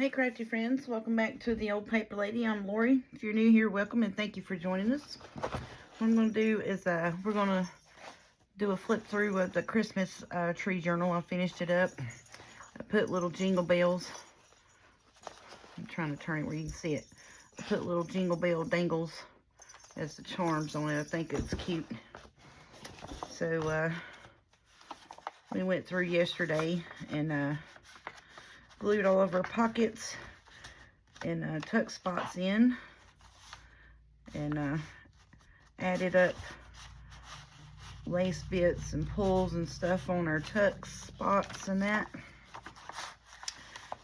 Hey crafty friends, welcome back to the Old Paper Lady. I'm Lori. If you're new here, welcome and thank you for joining us. What I'm going to do is we're going to do a flip through of the Christmas tree journal. I finished it up. I put little jingle bells. I'm trying to turn it where you can see it. I put little jingle bell dangles as the charms on it. I think it's cute. So we went through yesterday and glued all of our pockets and tuck spots in, and added up lace bits and pulls and stuff on our tuck spots and that.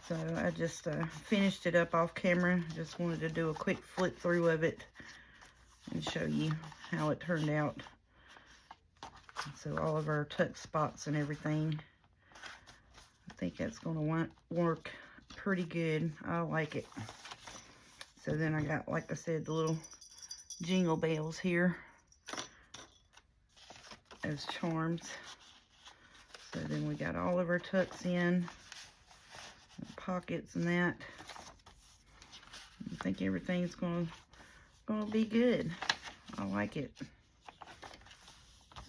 So I just finished it up off camera. Just wanted to do a quick flip through of it and show you how it turned out. So all of our tuck spots and everything, I think that's going to work pretty good. I like it. So then I got, like I said, the little jingle bells here as charms. So then we got all of our tucks in, pockets and that. I think everything's gonna be good. I like it.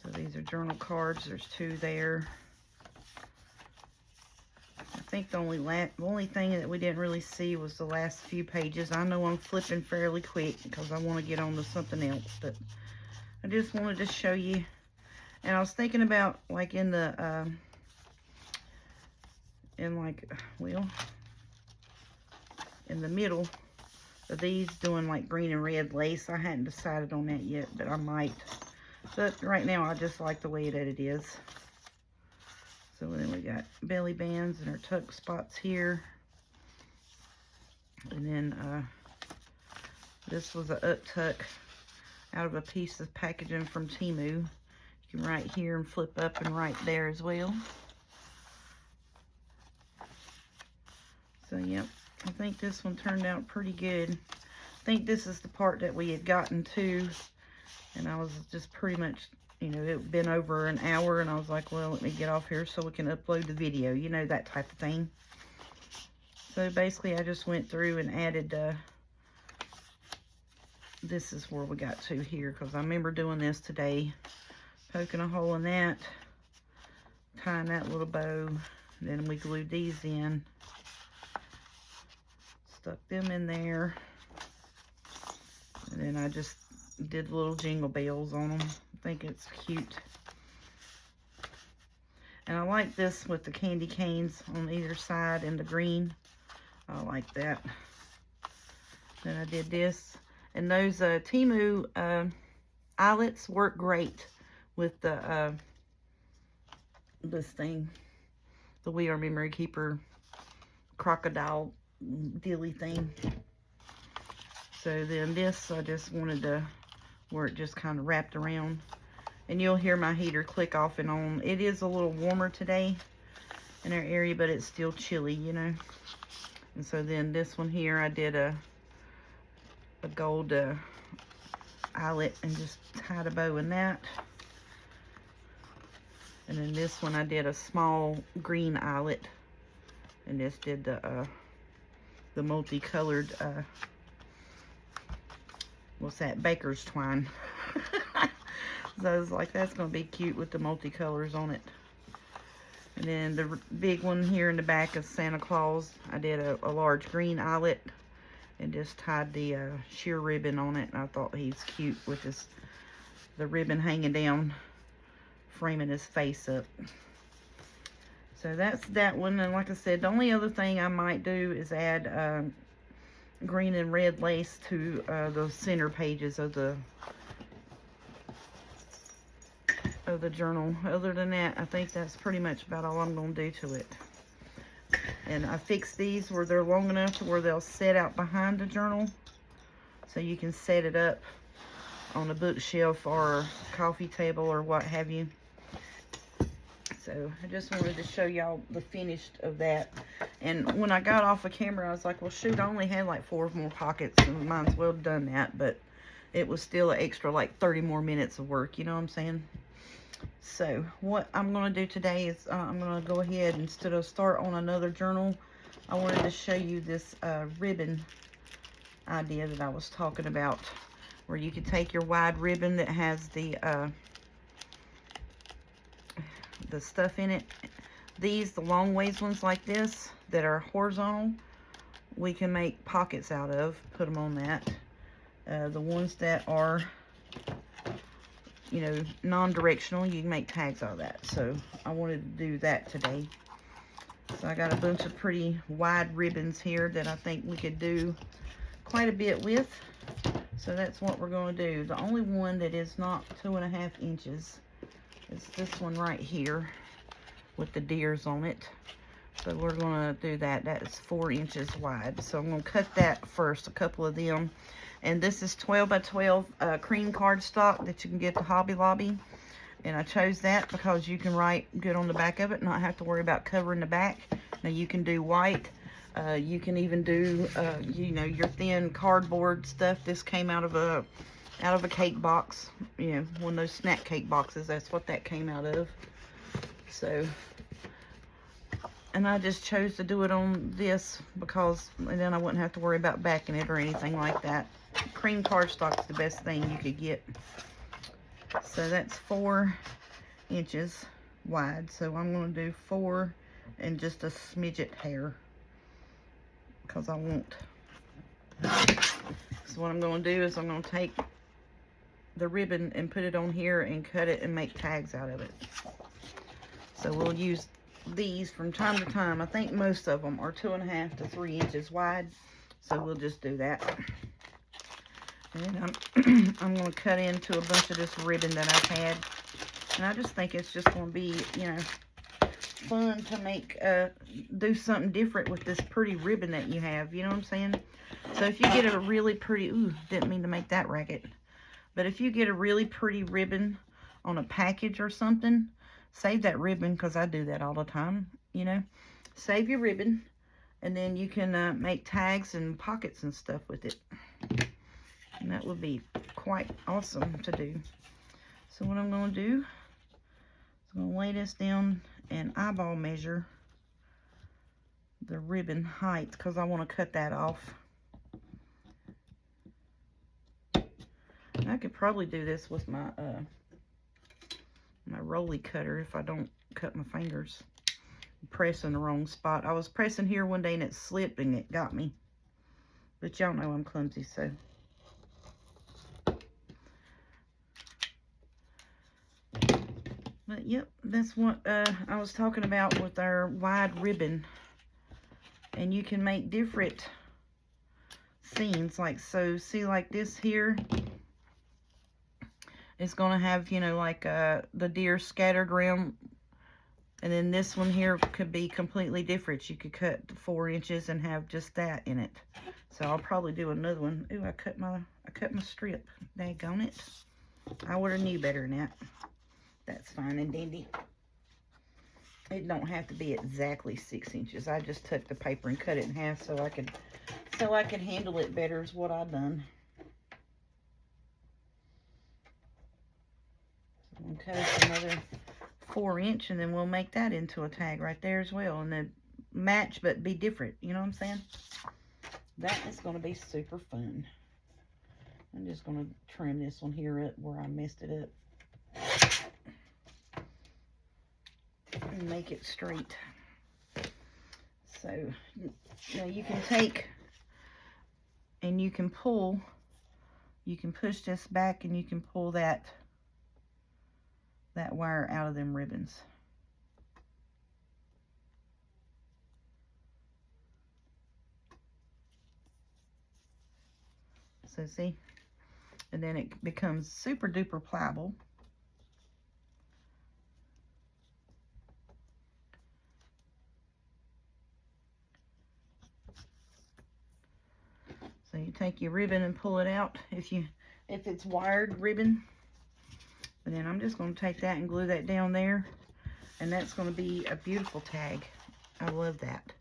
So these are journal cards. There's 2 there. I think the only thing that we didn't really see was the last few pages. I know I'm flipping fairly quick because I want to get on to something else, but I just wanted to show you. And I was thinking about, like, in the in the middle of these, doing like green and red lace. I hadn't decided on that yet, but I might. But right now I just like the way that it is. So then we got belly bands and our tuck spots here. And then this was a up tuck out of a piece of packaging from Temu. You can write here and flip up and write there as well. So yep, I think this one turned out pretty good. I think this is the part that we had gotten to, and I was just pretty much, you know, it had been over an hour, and I was like, well, let me get off here so we can upload the video, you know, that type of thing. So basically I just went through and added, this is where we got to here, because I remember doing this today, poking a hole in that, tying that little bow, and then we glued these in, stuck them in there, and then I just did little jingle bells on them. I think it's cute. And I like this with the candy canes on either side and the green. I like that. Then I did this. And those Temu eyelets work great with the this thing. The We Are Memory Keeper crocodile dilly thing. So then this, I just wanted to, where it just kind of wrapped around. And you'll hear my heater click off and on. It is a little warmer today in our area, but it's still chilly, you know. And so then this one here, I did a gold eyelet and just tied a bow in that. And then this one, I did a small green eyelet and just did the multicolored, what's that, baker's twine. So I was like, that's going to be cute with the multicolors on it. And then the big one here in the back of Santa Claus, I did a large green eyelet and just tied the sheer ribbon on it. And I thought he's cute with the ribbon hanging down, framing his face up. So that's that one. And like I said, the only other thing I might do is add green and red lace to the center pages of the journal. Other than that, I think that's pretty much about all I'm going to do to it. And I fixed these where they're long enough to where they'll set out behind the journal, so you can set it up on a bookshelf or a coffee table or what have you. So I just wanted to show y'all the finished of that. And when I got off of camera, I was like, well, shoot, I only had like 4 more pockets, and might as well have done that. But it was still an extra like 30 more minutes of work, you know what I'm saying? So what I'm going to do today is I'm going to go ahead, instead of start on another journal, I wanted to show you this ribbon idea that I was talking about, where you could take your wide ribbon that has the stuff in it. These, the long ways ones like this that are horizontal, we can make pockets out of, put them on that. The ones that are, you know, non-directional, you can make tags out of that. So I wanted to do that today. So I got a bunch of pretty wide ribbons here that I think we could do quite a bit with. So that's what we're going to do. The only one that is not 2.5 inches is this one right here with the deers on it. So we're going to do that. That is 4 inches wide. So I'm going to cut that first, a couple of them. And this is 12 by 12 cream cardstock that you can get to Hobby Lobby. And I chose that because you can write good on the back of it, not have to worry about covering the back. Now you can do white. You can even do, you know, your thin cardboard stuff. This came out of a cake box. You know, one of those snack cake boxes. That's what that came out of. So, and I just chose to do it on this because, and then I wouldn't have to worry about backing it or anything like that. Cream cardstock is the best thing you could get. So that's 4 inches wide. So I'm going to do 4 and just a smidget hair because I want. So what I'm going to do is I'm going to take the ribbon and put it on here and cut it and make tags out of it. So we'll use these from time to time. I think most of them are 2.5 to 3 inches wide. So we'll just do that. And I'm going to cut into a bunch of this ribbon that I've had. And I just think it's just going to be, you know, fun to make, do something different with this pretty ribbon that you have. You know what I'm saying? So if you get a really pretty, ooh, didn't mean to make that racket. But if you get a really pretty ribbon on a package or something, save that ribbon, because I do that all the time, you know. Save your ribbon, and then you can make tags and pockets and stuff with it. And that would be quite awesome to do. So what I'm going to do is I'm going to lay this down and eyeball measure the ribbon height, because I want to cut that off. And I could probably do this with my my rolly cutter if I don't cut my fingers. I'm pressing the wrong spot. I was pressing here one day and it slipped and it got me. But y'all know I'm clumsy, so. But yep, that's what I was talking about with our wide ribbon. And you can make different scenes, like so. See, like this here, it's gonna have, you know, like the deer scattered around, and then this one here could be completely different. You could cut 4 inches and have just that in it. So I'll probably do another one. Ooh, I cut my strip. Daggone it! I would have knew better than that. That's fine and dandy. It don't have to be exactly 6 inches. I just took the paper and cut it in half so I could handle it better is what I've done. So I'm gonna cut another 4 inch and then we'll make that into a tag right there as well. And then match but be different. You know what I'm saying? That is going to be super fun. I'm just going to trim this one here up where I messed it up. And make it straight. So now you can take and you can pull, you can push this back and you can pull that wire out of them ribbons. So see, and then it becomes super duper pliable. So you take your ribbon and pull it out if it's wired ribbon. And then I'm just going to take that and glue that down there. And that's going to be a beautiful tag. I love that.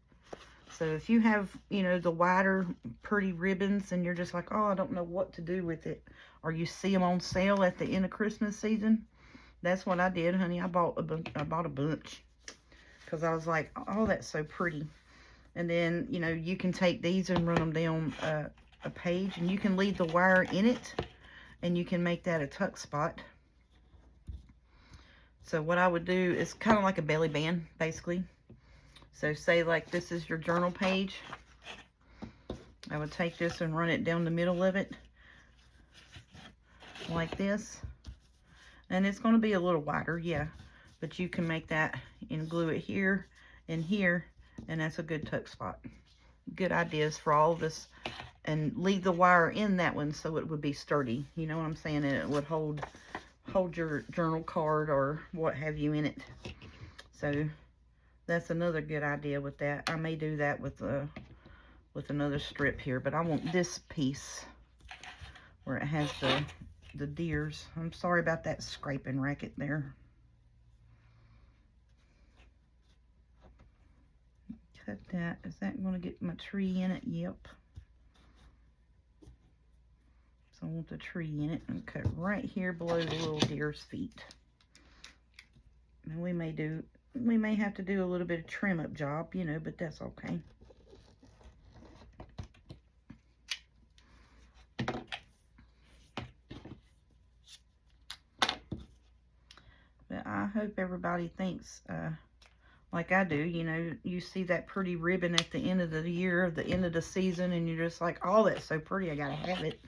So if you have, you know, the wider pretty ribbons and you're just like, oh, I don't know what to do with it. Or you see them on sale at the end of Christmas season. That's what I did, honey. I bought a bunch. Because I was like, oh, that's so pretty. And then, you know, you can take these and run them down a page, and you can leave the wire in it, and you can make that a tuck spot. So what I would do is kind of like a belly band, basically. So say like this is your journal page. I would take this and run it down the middle of it like this. And it's going to be a little wider, yeah. But you can make that and glue it here and here, and that's a good tuck spot. Good ideas for all of us. And leave the wire in that one so it would be sturdy. You know what I'm saying? And it would hold your journal card or what have you in it. So that's another good idea with that. I may do that with another strip here, but I want this piece where it has the deers. I'm sorry about that scraping racket there. Cut that. Is that going to get my tree in it? Yep. So I want the tree in it, and cut right here below the little deer's feet. And we may have to do a little bit of trim up job, you know, but that's okay. But I hope everybody thinks like I do. You know, you see that pretty ribbon at the end of the year, the end of the season, and you're just like, oh, that's so pretty, I gotta have it.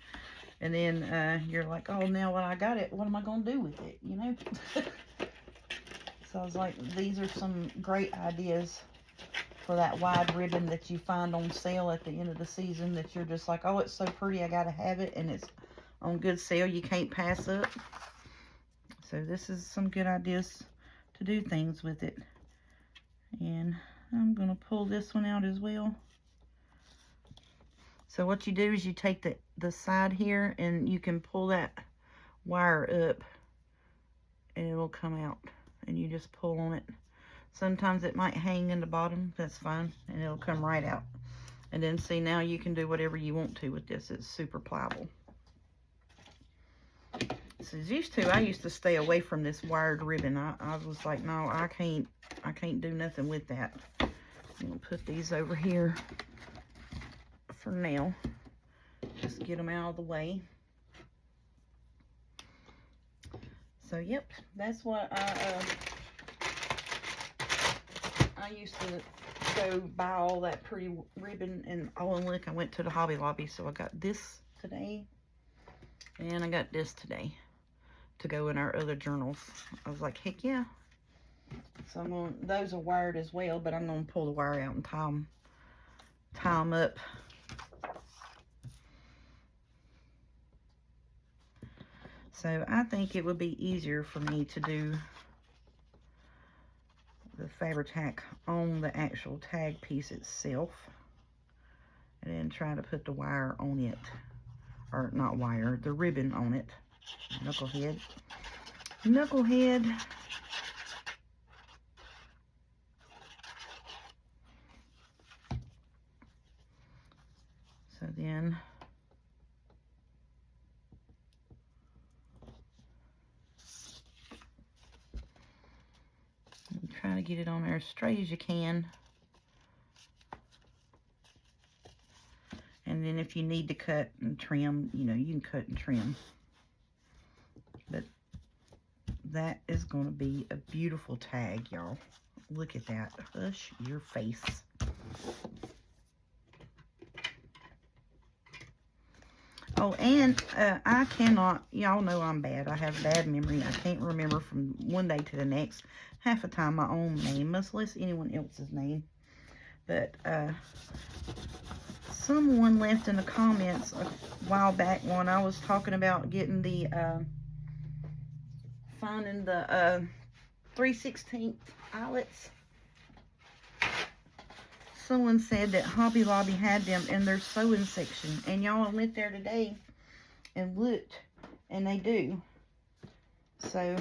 And then you're like, oh, now when I got it, what am I going to do with it, you know? So I was like, these are some great ideas for that wide ribbon that you find on sale at the end of the season that you're just like, oh, it's so pretty, I got to have it. And it's on good sale, you can't pass up. So this is some good ideas to do things with it. And I'm going to pull this one out as well. So what you do is you take the side here, and you can pull that wire up and it'll come out, and you just pull on it. Sometimes it might hang in the bottom, that's fine, and it'll come right out. And then see, now you can do whatever you want to with this. It's super pliable. So I used to stay away from this wired ribbon. I was like, no, I can't do nothing with that. I'm gonna put these over here for now. Just get them out of the way. So yep, that's what I used to go buy all that pretty ribbon. And oh, and look, I went to the Hobby Lobby, so I got this today, and I got this today to go in our other journals. I was like, heck yeah. So those are wired as well, but I'm gonna pull the wire out and tie them up. So I think it would be easier for me to do the Fabri-Tac on the actual tag piece itself, and then try to put the wire on it, or not wire, the ribbon on it. Knucklehead. So then try to get it on there as straight as you can. And then if you need to cut and trim, you know, you can cut and trim. But that is going to be a beautiful tag, y'all. Look at that. Hush your face. Oh, and I cannot, y'all know I'm bad. I have bad memory. I can't remember from one day to the next. Half the time my own name, much less anyone else's name. But someone left in the comments a while back when I was talking about getting the, finding the 3/16 eyelets. Someone said that Hobby Lobby had them in their sewing section. And y'all, I went there today and looked, and they do. So,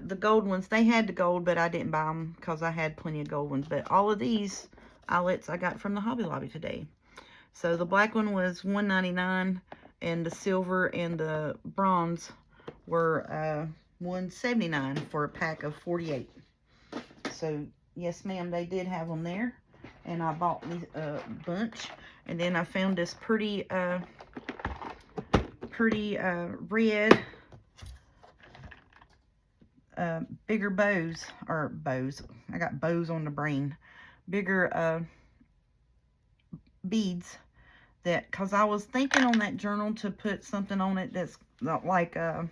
the gold ones, they had the gold, but I didn't buy them because I had plenty of gold ones. But all of these eyelets I got from the Hobby Lobby today. So, the black one was $1.99, and the silver and the bronze were $1.79 for a pack of 48. So, yes, ma'am, they did have them there. And I bought these bunch. And then I found this pretty red bigger bows, or bows. I got bows on the brain. Bigger beads, that, because I was thinking on that journal to put something on it that's not like that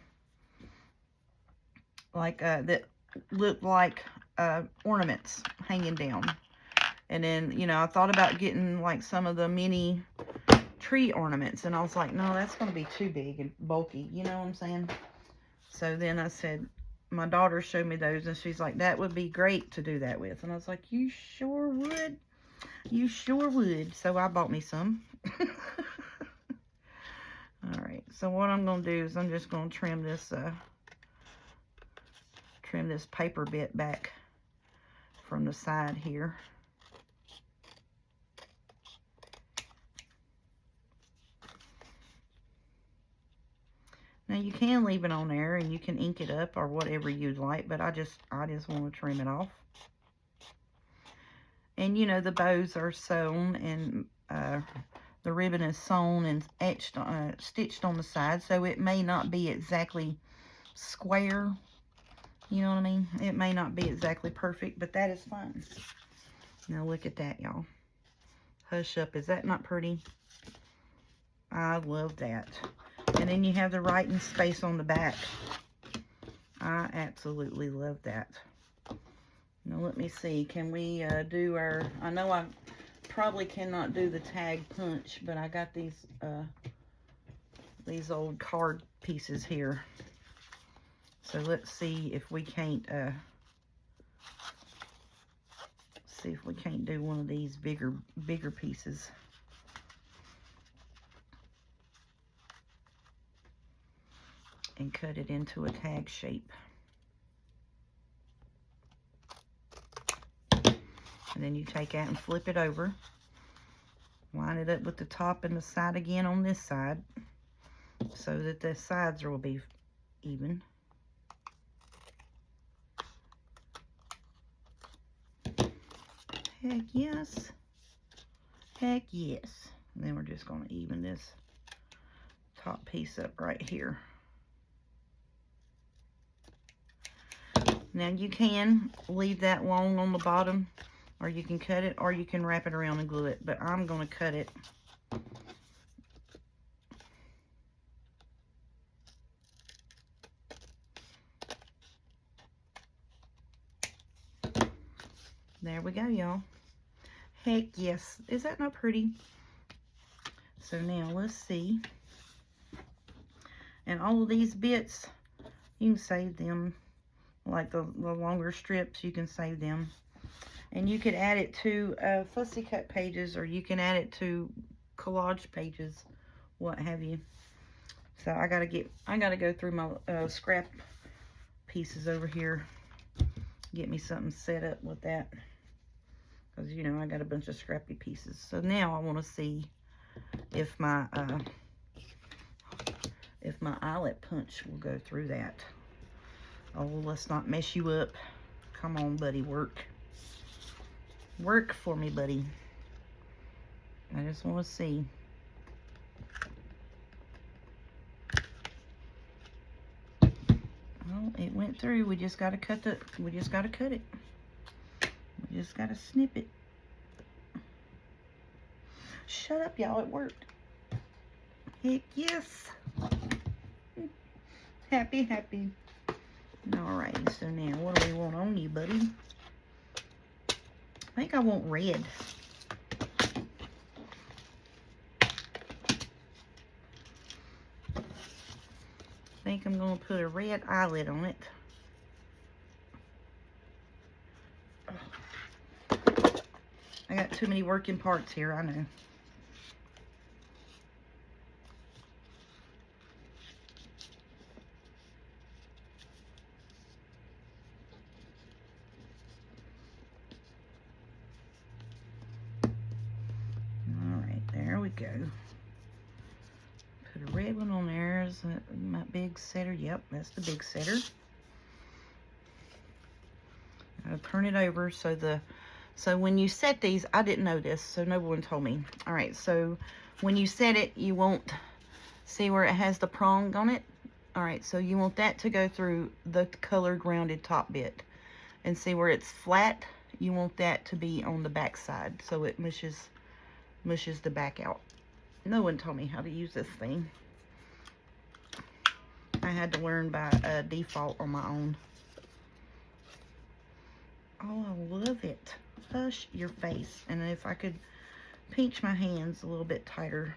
looked like ornaments hanging down. And then, you know, I thought about getting like some of the mini tree ornaments, and I was like, no, that's going to be too big and bulky, you know what I'm saying? So then I said, my daughter showed me those, and she's like, that would be great to do that with. And I was like, you sure would? You sure would. So I bought me some. Alright, so what I'm going to do is I'm just going to trim this paper bit back from the side here. Now you can leave it on there and you can ink it up or whatever you'd like, but I just want to trim it off. And you know, the bows are sewn, and the ribbon is sewn and etched, stitched on the side, so it may not be exactly square. You know what I mean? It may not be exactly perfect, but that is fine. Now look at that, y'all. Hush up. Is that not pretty? I love that. And then you have the writing space on the back. I absolutely love that. Now let me see. Can we do our... I know I probably cannot do the tag punch, but I got these old card pieces here. So let's see if we can't do one of these bigger pieces. And cut it into a tag shape. And then you take out and flip it over. Line it up with the top and the side again on this side, so that the sides will be even. Heck yes. Heck yes. And then we're just going to even this top piece up right here. Now you can leave that long on the bottom, or you can cut it, or you can wrap it around and glue it, but I'm going to cut it. There we go, y'all. Heck yes. Is that not pretty? So now let's see. And all of these bits, you can save them. Like the longer strips, you can save them. And you could add it to fussy cut pages, or you can add it to collage pages, what have you. So I gotta go through my scrap pieces over here, get me something set up with that, because you know I got a bunch of scrappy pieces. So now I want to see if my eyelet punch will go through that. Oh, let's not mess you up. Come on, buddy, work. Work for me, buddy. I just want to see. Oh, it went through. We just got to cut it. We just got to snip it. Shut up, y'all. It worked. Heck yes. Happy, happy. Alright, so now what do we want on you, buddy? I think I want red. I think I'm going to put a red eyelid on it. I got too many working parts here, I know. Go. Put a red one on there. Is that my big setter? Yep, that's the big setter. I'll turn it over so the So when you set these, I didn't know this, so no one told me. All right, so when you set it, you won't see where it has the prong on it. All right, so you want that to go through the colored rounded top bit. And see where it's flat, you want that to be on the back side, so it mushes the back out. No one told me how to use this thing. I had to learn by default on my own. Oh, I love it. Hush your face. And if I could pinch my hands a little bit tighter.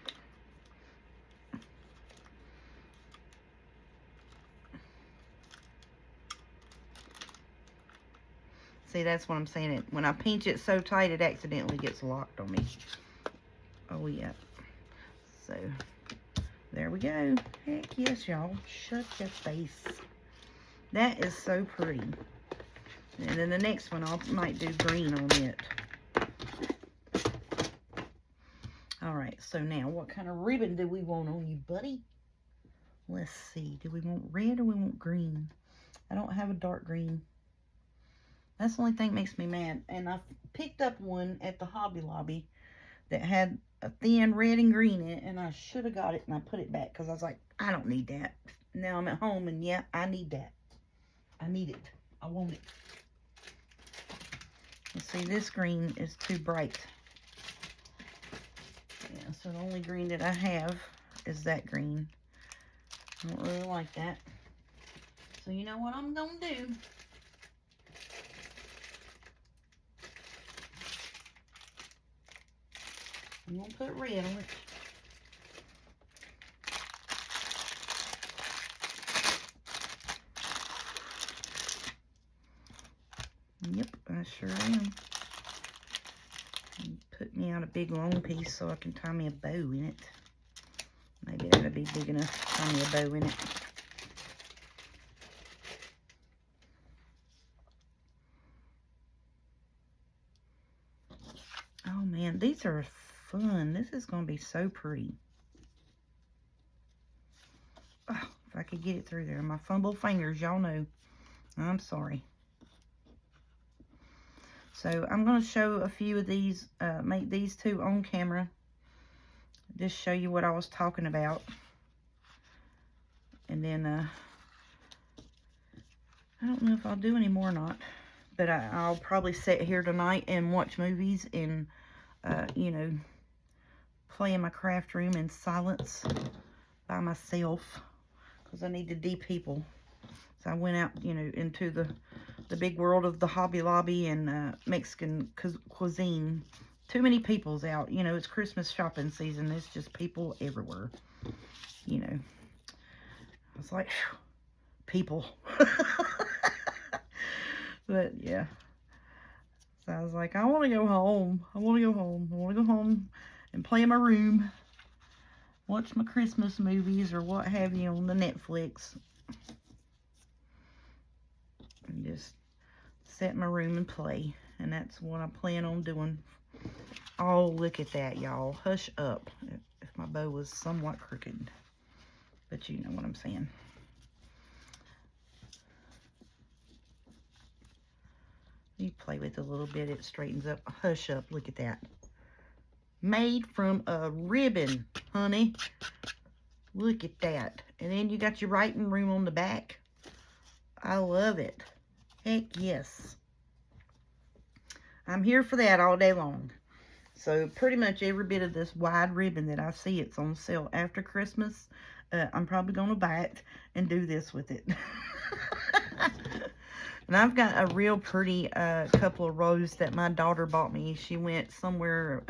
See, that's what I'm saying. When I pinch it so tight, it accidentally gets locked on me. Oh, yeah. So, there we go. Heck yes, y'all. Shut your face. That is so pretty. And then the next one, I might do green on it. All right, so now, what kind of ribbon do we want on you, buddy? Let's see. Do we want red or we want green? I don't have a dark green. That's the only thing that makes me mad. And I picked up one at the Hobby Lobby that had a thin red and green in it, and I should have got it, and I put it back because I was like, I don't need that. Now I'm at home, and yeah, I need that. I need it. I want it. You see, this green is too bright. Yeah, so the only green that I have is that green. I don't really like that. So you know what I'm going to do? I'm going to put red on it. Yep, I sure am. Put me out a big long piece so I can tie me a bow in it. Maybe that'll be big enough to tie me a bow in it. Oh man, these are fun. This is going to be so pretty. Oh, if I could get it through there. My fumble fingers, y'all know. I'm sorry. So I'm going to show a few of these, make these two on camera. Just show you what I was talking about. And then, I don't know if I'll do any more or not. But I'll probably sit here tonight and watch movies and, you know, play in my craft room in silence by myself. Because I need to de-people. So I went out, you know, into the big world of the Hobby Lobby and Mexican cuisine. Too many people's out. You know, it's Christmas shopping season. There's just people everywhere. You know. I was like, whew, people. But, yeah. So I was like, I want to go home. I want to go home. I want to go home and play in my room. Watch my Christmas movies or what have you on the Netflix. And just sit in my room and play. And that's what I plan on doing. Oh, look at that, y'all. Hush up. If my bow was somewhat crooked. But you know what I'm saying. You play with it a little bit, it straightens up. Hush up, look at that. Made from a ribbon, honey. Look at that. And then you got your writing room on the back. I love it. Heck yes. I'm here for that all day long. So pretty much every bit of this wide ribbon that I see, it's on sale after Christmas. I'm probably going to buy it and do this with it. And I've got a real pretty couple of rows that my daughter bought me. She went somewhere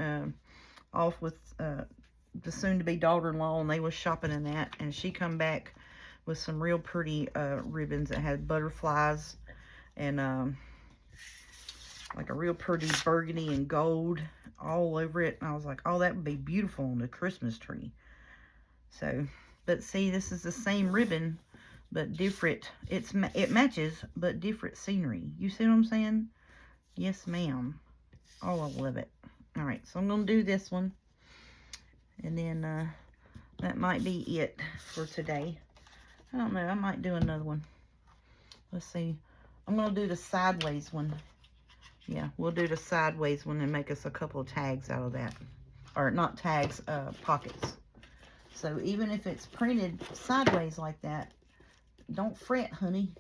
off with the soon-to-be daughter-in-law, and they was shopping in that. And she come back with some real pretty ribbons that had butterflies and like a real pretty burgundy and gold all over it. And I was like, oh, that would be beautiful on the Christmas tree. So, but see, this is the same ribbon, but different. It matches, but different scenery. You see what I'm saying? Yes, ma'am. Oh, I love it. All right, so I'm going to do this one. And then that might be it for today. I don't know. I might do another one. Let's see. I'm going to do the sideways one. Yeah, we'll do the sideways one and make us a couple of tags out of that. Or not tags, pockets. So even if it's printed sideways like that, don't fret, honey.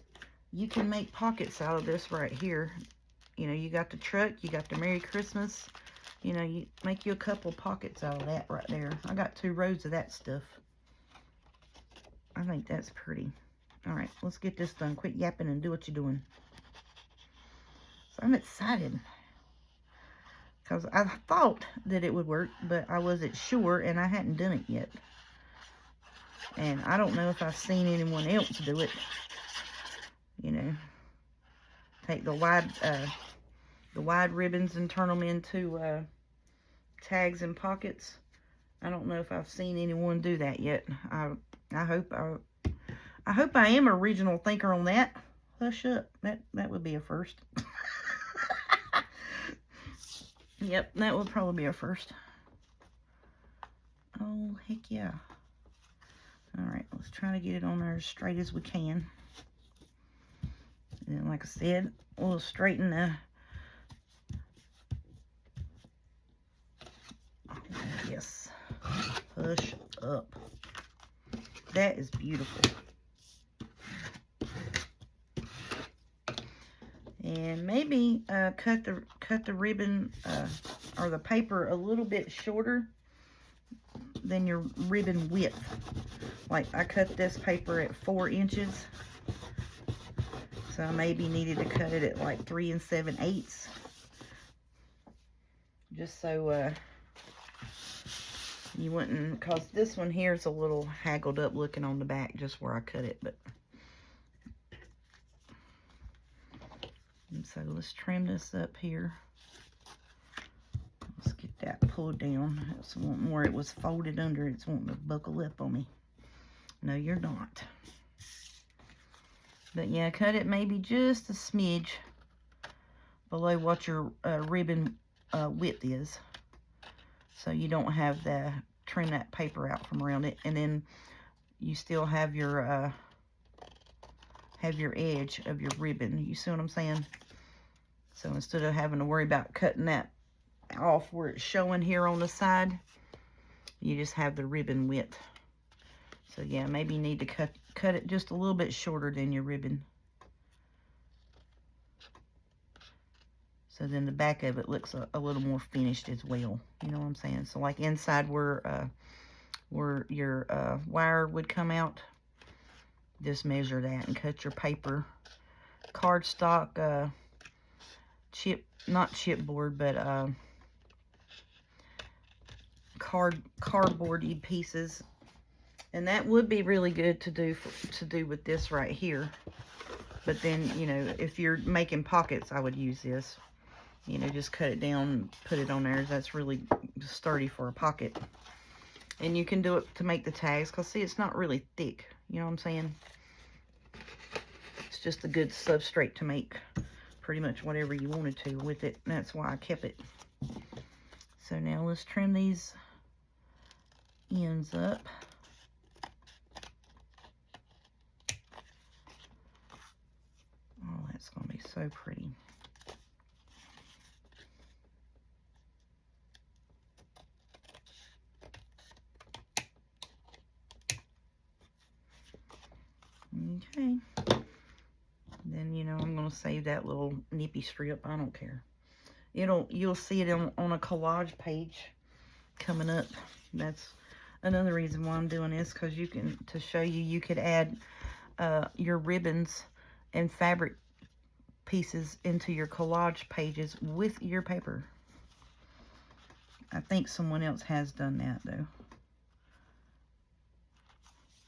You can make pockets out of this right here. You know, you got the truck, you got the Merry Christmas. You know, you make you a couple of pockets out of that right there. I got 2 rows of that stuff. I think that's pretty. All right, let's get this done. Quit yapping and do what you're doing. So I'm excited. Because I thought that it would work, but I wasn't sure, and I hadn't done it yet. And I don't know if I've seen anyone else do it. You know, take the wide ribbons and turn them into tags and pockets. I don't know if I've seen anyone do that yet. I hope I am an original thinker on that. Hush up. That would be a first. Yep, that would probably be a first. Oh, heck yeah. Alright, let's try to get it on there as straight as we can. And like I said, we'll straighten the... Oh, yes. Push up. That is beautiful. And maybe cut the ribbon or the paper a little bit shorter than your ribbon width. Like I cut this paper at 4 inches, so I maybe needed to cut it at like 3 7/8, just so you wouldn't, because this one here is a little haggled up looking on the back just where I cut it. But and so let's trim this up here. Let's get that pulled down. It's wanting where it was folded under. It's wanting to buckle up on me. No, you're not. But yeah, cut it maybe just a smidge below what your ribbon width is. So you don't have the, trim that paper out from around it. And then you still have your edge of your ribbon. You see what I'm saying? So instead of having to worry about cutting that off where it's showing here on the side, you just have the ribbon width. So yeah, maybe you need to cut it just a little bit shorter than your ribbon. So then the back of it looks a little more finished as well. You know what I'm saying? So like inside where your wire would come out, just measure that and cut your paper. Cardstock, not chipboard, but cardboardy pieces. And that would be really good to do with this right here. But then, you know, if you're making pockets, I would use this. You know, just cut it down and put it on there. That's really sturdy for a pocket. And you can do it to make the tags, because see, it's not really thick. You know what I'm saying? It's just a good substrate to make pretty much whatever you wanted to with it. And that's why I kept it. So now let's trim these ends up. Oh, that's going to be so pretty. Okay. Then, you know, I'm going to save that little nippy strip. I don't care. You'll see it on a collage page coming up. That's another reason why I'm doing this, because to show you could add your ribbons and fabric pieces into your collage pages with your paper. I think someone else has done that though.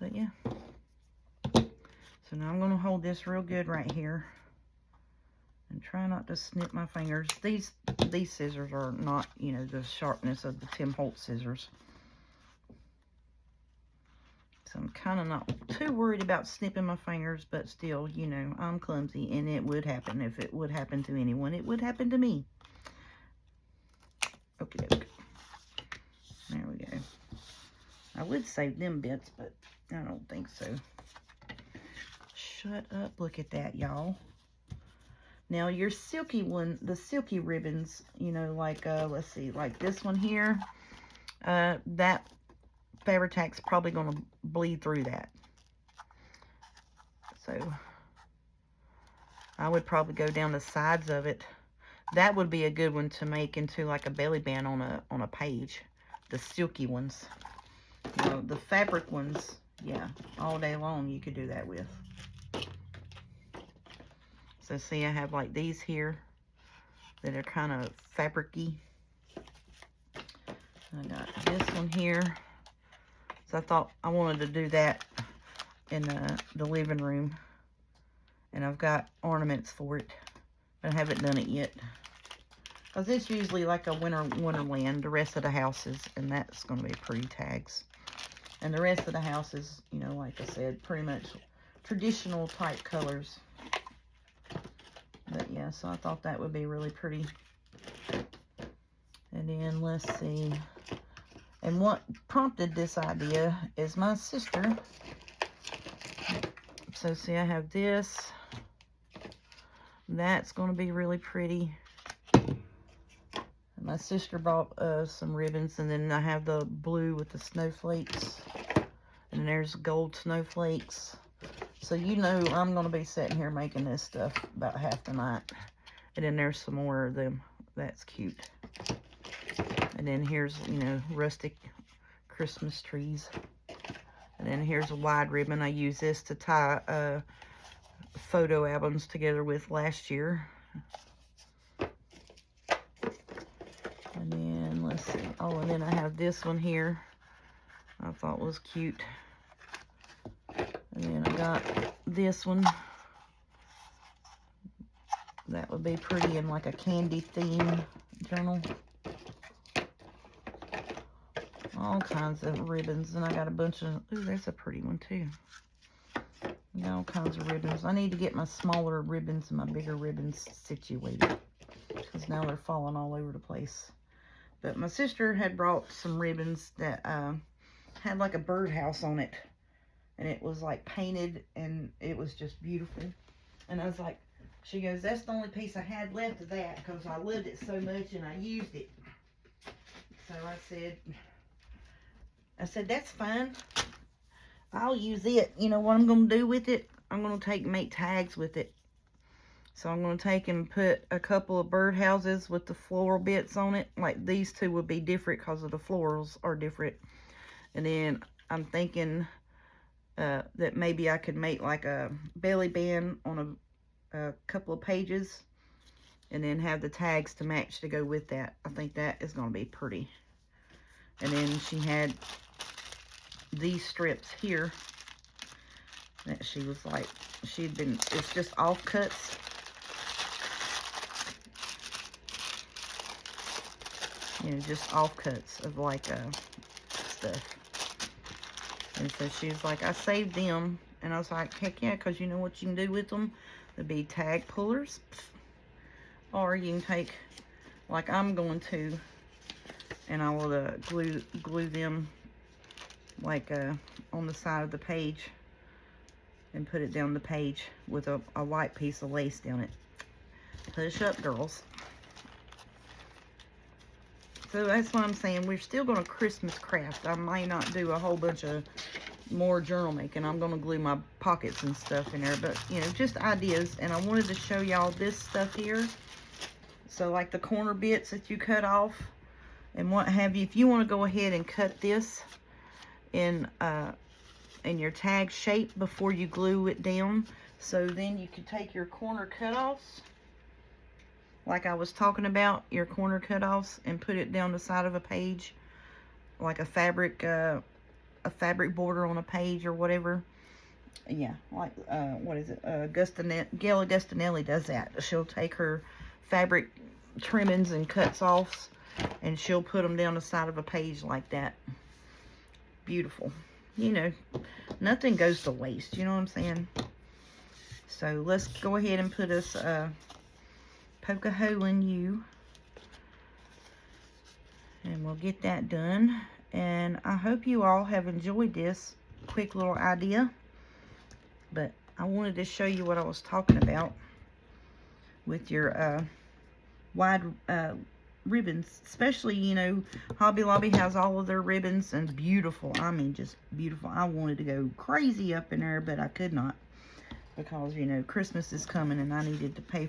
But yeah. So now I'm going to hold this real good right here and try not to snip my fingers. These scissors are not, you know, the sharpness of the Tim Holtz scissors. So I'm kind of not too worried about snipping my fingers, but still, you know, I'm clumsy, and it would happen. If it would happen to anyone, it would happen to me. Okay, doke. There we go. I would save them bits, but I don't think so. Shut up. Look at that, y'all. Now your silky one, the silky ribbons, you know, like, let's see, like this one here, that Fabri-Tac's probably going to bleed through that. So I would probably go down the sides of it. That would be a good one to make into like a belly band on a page. The silky ones. You know, the fabric ones, yeah, all day long you could do that with. So see, I have like these here that are kind of fabric-y. I got this one here. So I thought I wanted to do that in the living room. And I've got ornaments for it. But I haven't done it yet. Because it's usually like a wonderland, the rest of the houses. And that's going to be pretty tags. And the rest of the houses, you know, like I said, pretty much traditional type colors. But yeah, so I thought that would be really pretty. And then let's see. And what prompted this idea is my sister. So see, I have this. That's going to be really pretty. And my sister bought some ribbons. And then I have the blue with the snowflakes. And there's gold snowflakes. So you know I'm going to be sitting here making this stuff about half the night. And then there's some more of them. That's cute. And then here's, you know, rustic Christmas trees. And then here's a wide ribbon. I use this to tie photo albums together with last year. And then let's see. Oh, and then I have this one here. I thought was cute. And then I got this one. That would be pretty in like a candy theme journal. All kinds of ribbons. And I got a bunch of... Ooh, there's a pretty one too. Got all kinds of ribbons. I need to get my smaller ribbons and my bigger ribbons situated. Because now they're falling all over the place. But my sister had brought some ribbons that had like a birdhouse on it. And it was like painted and it was just beautiful. And I was like, she goes, that's the only piece I had left of that because I loved it so much and I used it. So I said, that's fine. I'll use it. You know what I'm going to do with it? I'm going to make tags with it. So I'm going to take and put a couple of birdhouses with the floral bits on it. Like these two would be different because of the florals are different. And then I'm thinking that maybe I could make like a belly band on a couple of pages. And then have the tags to match to go with that. I think that is going to be pretty. And then she had these strips here that she was like, it's just offcuts. You know, just offcuts of like stuff. And so she was like, I saved them. And I was like, heck yeah, because you know what you can do with them? They'd be tag pullers. Or you can take, like I'm going to, and I will glue them like on the side of the page and put it down the page with a white piece of lace down it. Push up, girls. So that's what I'm saying. We're still going to Christmas craft. I may not do a whole bunch of more journal making. I'm going to glue my pockets and stuff in there. But, you know, just ideas. And I wanted to show y'all this stuff here. So, like the corner bits that you cut off and what have you. If you want to go ahead and cut this in your tag shape before you glue it down. So then you can take your corner cutoffs, like I was talking about, your corner cutoffs, and put it down the side of a page, like a fabric border on a page or whatever. Yeah, like what is it? Gail Agustinelli does that. She'll take her fabric trimmings and cuts offs, and she'll put them down the side of a page like that. Beautiful. You know, nothing goes to waste. You know what I'm saying? So let's go ahead and put us poke a hole in you, and we'll get that done. And I hope you all have enjoyed this quick little idea, but I wanted to show you what I was talking about. with your wide ribbons. Especially, you know, Hobby Lobby has all of their ribbons, and beautiful. I mean, just beautiful. I wanted to go crazy up in there, but I could not, because, you know, Christmas is coming and I needed to pay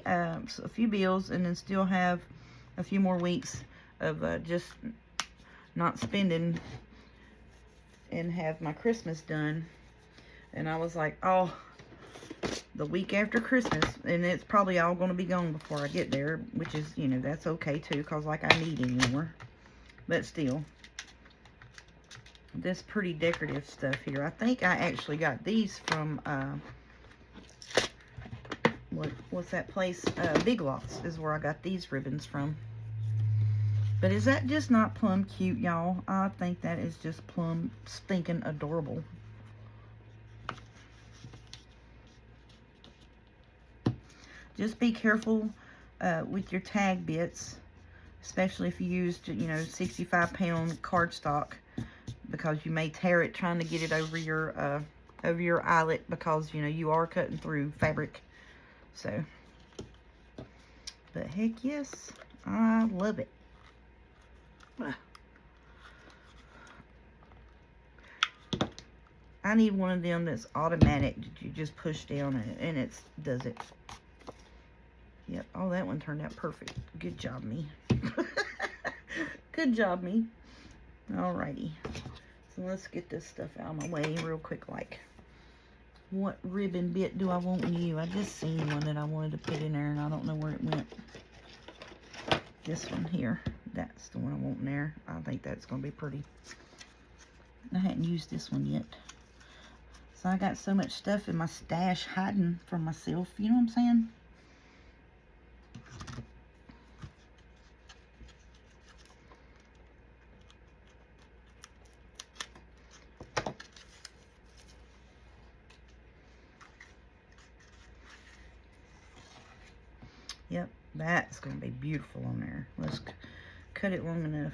a few bills, and then still have a few more weeks of just not spending and have my Christmas done. And I was like, oh, the week after Christmas, and it's probably all going to be gone before I get there, which is, you know, that's okay too, because like I need anymore. But still, this pretty decorative stuff here. I think I actually got these from what's that place? Big Lots is where I got these ribbons from. But is that just not plumb cute, y'all? I think that is just plumb stinking adorable. Just be careful with your tag bits, especially if you used, you know, 65-pound cardstock, because you may tear it trying to get it over your eyelet, because, you know, you are cutting through fabric. So, but heck yes, I love it. I need one of them that's automatic that you just push down and it does it. Yep. Oh, that one turned out perfect. Good job, me. Good job, me. Alrighty. So let's get this stuff out of my way real quick. Like, what ribbon bit do I want new? I just seen one that I wanted to put in there, and I don't know where it went. This one here. That's the one I want in there. I think that's going to be pretty. I hadn't used this one yet. So I got so much stuff in my stash hiding from myself. You know what I'm saying? Yep, that's going to be beautiful on there. Let's cut it long enough.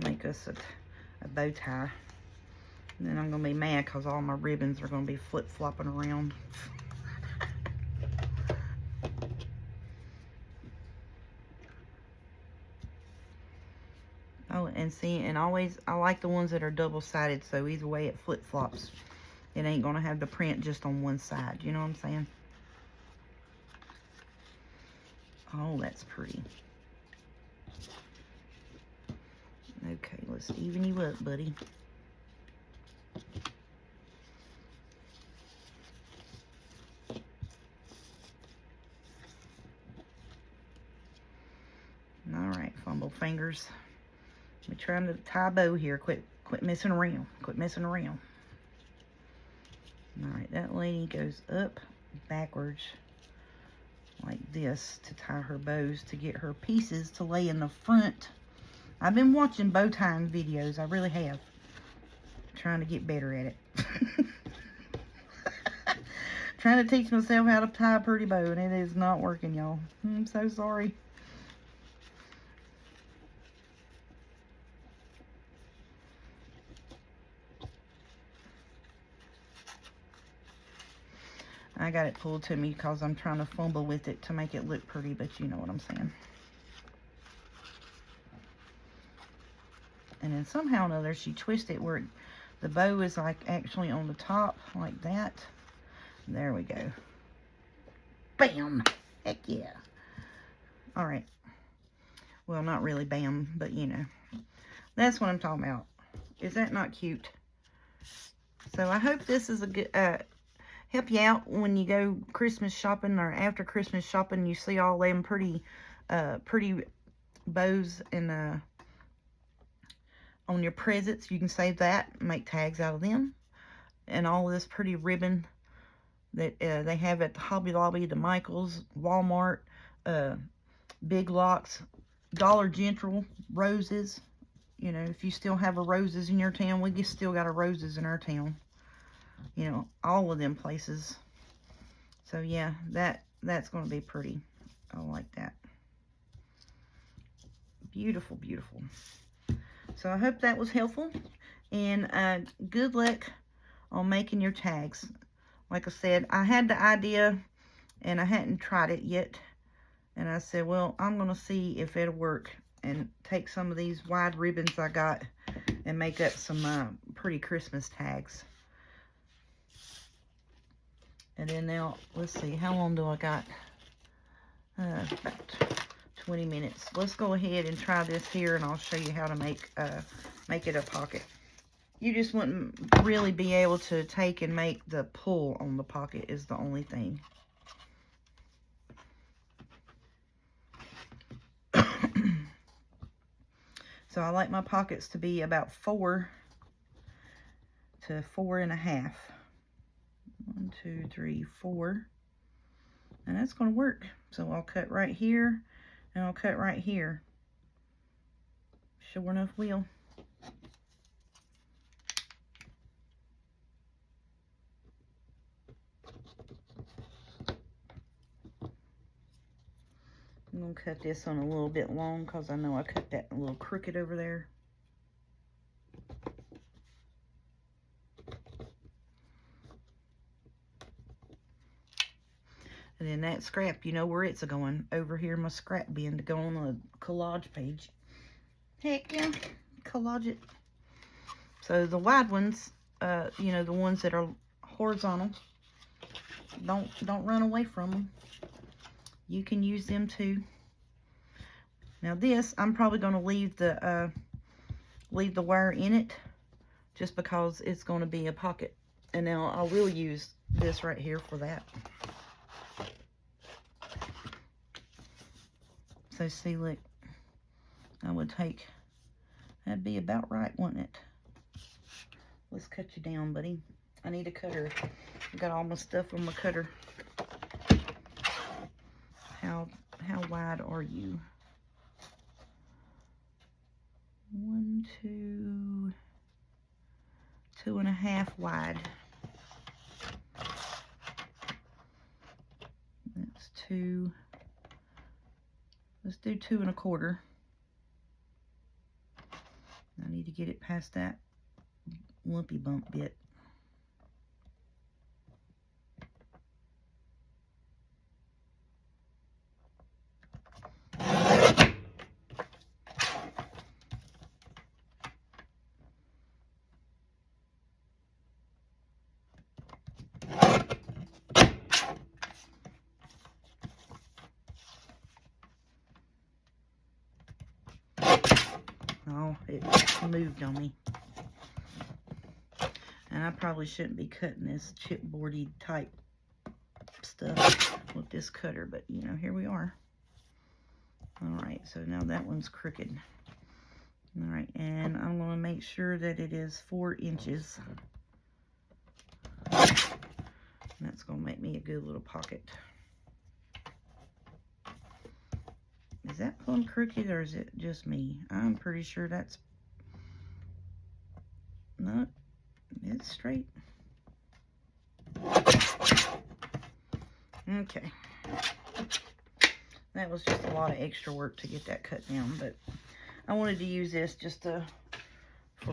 Make us a bow tie. And then I'm going to be mad because all my ribbons are going to be flip-flopping around. Oh, and see, and always, I like the ones that are double-sided, so either way it flip-flops. It ain't going to have the print just on one side. You know what I'm saying? Oh, that's pretty. Okay, let's even you up, buddy. Alright, fumble fingers. We're trying to tie a bow here. Quit messing around. Quit messing around. Alright, that lady goes up backwards like this to tie her bows, to get her pieces to lay in the front. I've been watching bow tying videos. I really have. Trying to get better at it. Trying to teach myself how to tie a pretty bow, and it is not working, y'all. I'm so sorry. I got it pulled to me because I'm trying to fumble with it to make it look pretty, but you know what I'm saying. And then somehow or another, she twists it where the bow is like actually on the top, like that. There we go. Bam! Heck yeah. Alright. Well, not really bam, but you know. That's what I'm talking about. Is that not cute? So I hope this is a good, help you out when you go Christmas shopping or after Christmas shopping. You see all them pretty bows and on your presents. You can save that, make tags out of them, and all this pretty ribbon that they have at the Hobby Lobby, the Michaels, Walmart, Big Lots, Dollar General, Roses. You know, if you still have a Roses in your town, we still got a Roses in our town. You know, all of them places. So yeah, that's going to be pretty. I like that. Beautiful, beautiful. So I hope that was helpful, and good luck on making your tags. Like I said, I had the idea and I hadn't tried it yet. And I said, well, I'm going to see if it'll work and take some of these wide ribbons I got and make up some pretty Christmas tags. And then now, let's see, how long do I got? About 20 minutes. Let's go ahead and try this here, and I'll show you how to make it a pocket. You just wouldn't really be able to take and make the pull on the pocket is the only thing. So I like my pockets to be about 4 to 4.5. 1, 2, 3, 4. And that's going to work. So I'll cut right here, and I'll cut right here. Sure enough will. I'm going to cut this on a little bit long because I know I cut that a little crooked over there. And then that scrap, you know where it's going. Over here in my scrap bin to go on a collage page. Heck yeah, collage it. So the wide ones, you know, the ones that are horizontal, don't run away from them. You can use them too. Now this, I'm probably going to leave the wire in it just because it's going to be a pocket. And now I will use this right here for that. So see, look, I would take, that'd be about right, wouldn't it? Let's cut you down, buddy. I need a cutter. I got all my stuff on my cutter. How wide are you? 1, 2, 2.5 wide. That's 2. Let's do 2 1/4. I need to get it past that lumpy bump bit. Oh, it moved on me. And I probably shouldn't be cutting this chipboardy type stuff with this cutter, but you know, here we are. Alright, so now that one's crooked. Alright, and I'm going to make sure that it is 4 inches. And that's going to make me a good little pocket. Is that plumb crooked or is it just me? I'm pretty sure that's... No, it's straight. Okay. That was just a lot of extra work to get that cut down, but I wanted to use this just for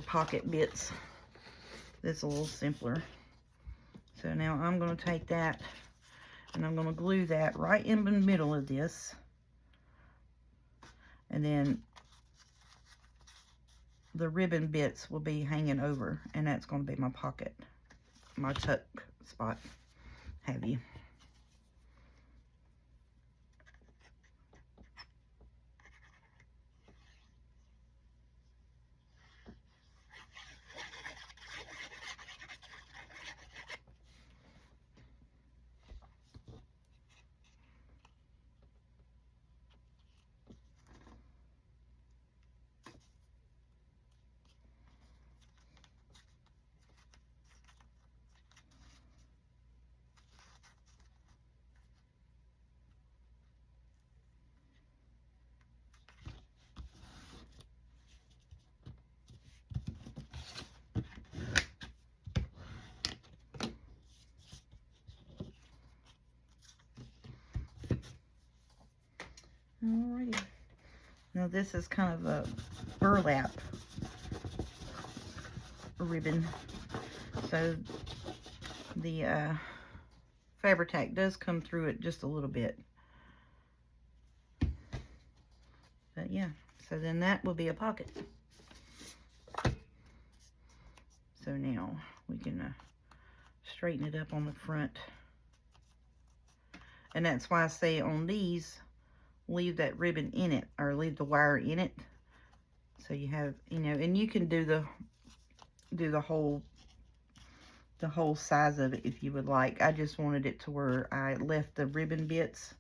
pocket bits. That's a little simpler. So now I'm going to take that and I'm going to glue that right in the middle of this. And then the ribbon bits will be hanging over, and that's going to be my pocket, my tuck spot, have you. Alrighty. Now this is kind of a burlap ribbon. So the Fabri-Tac does come through it just a little bit. But yeah, so then that will be a pocket. So now we can straighten it up on the front. And that's why I say on these, leave that ribbon in it, or leave the wire in it. So you have, you know, and you can do the whole size of it if you would like. I just wanted it to where I left the ribbon bits,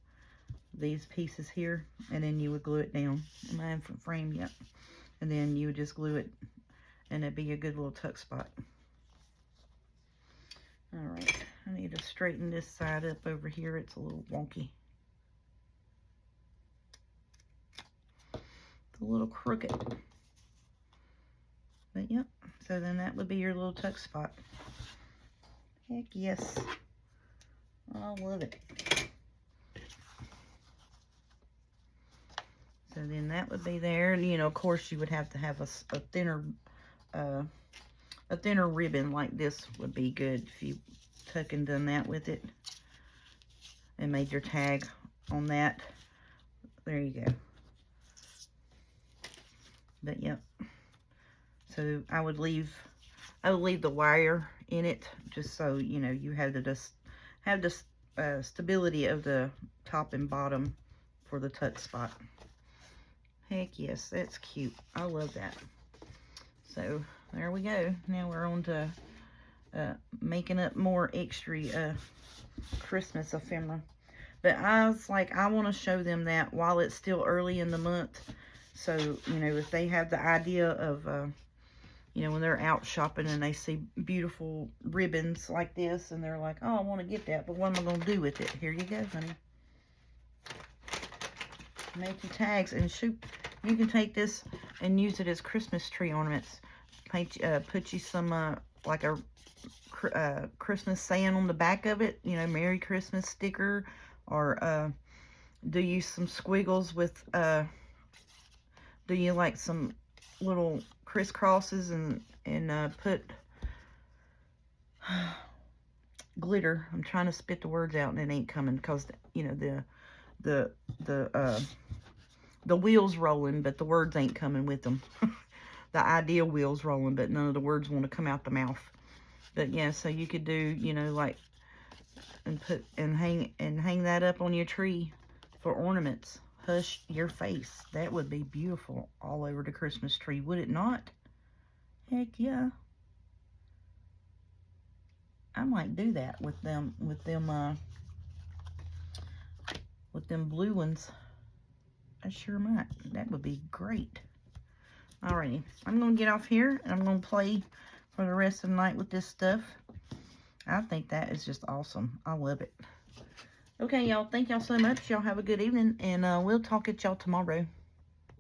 these pieces here, and then you would glue it down. I haven't framed yet. And then you would just glue it, and it'd be a good little tuck spot. All right, I need to straighten this side up over here. It's a little wonky. It's a little crooked. But yep, so then that would be your little tuck spot. Heck yes. I love it. So then that would be there. And, you know, of course, you would have to have a thinner ribbon like this would be good if you tuck and done that with it. And made your tag on that. There you go. But, yep. So I would leave the wire in it just so, you know, you have the stability of the top and bottom for the tuck spot. Heck yes, that's cute. I love that. So there we go. Now we're on to making up more extra Christmas ephemera. But I was like, I want to show them that while it's still early in the month. So, you know, if they have the idea of, you know, when they're out shopping and they see beautiful ribbons like this, and they're like, oh, I want to get that, but what am I going to do with it? Here you go, honey. Make your tags, and shoot, you can take this and use it as Christmas tree ornaments. Put you some, like a Christmas saying on the back of it, you know, Merry Christmas sticker, or do you some squiggles with, do you like some little crisscrosses and put glitter. I'm trying to spit the words out and it ain't coming because, you know, the wheels rolling, but the words ain't coming with them. The idea wheels rolling, but none of the words want to come out the mouth. But yeah, so you could do, you know, like, and put and hang that up on your tree for ornaments. Hush your face. That would be beautiful all over the Christmas tree, would it not? Heck yeah. I might do that with them blue ones. I sure might. That would be great. Alrighty, I'm gonna get off here and I'm gonna play for the rest of the night with this stuff. I think that is just awesome. I love it. Okay, y'all. Thank y'all so much. Y'all have a good evening, and we'll talk at y'all tomorrow.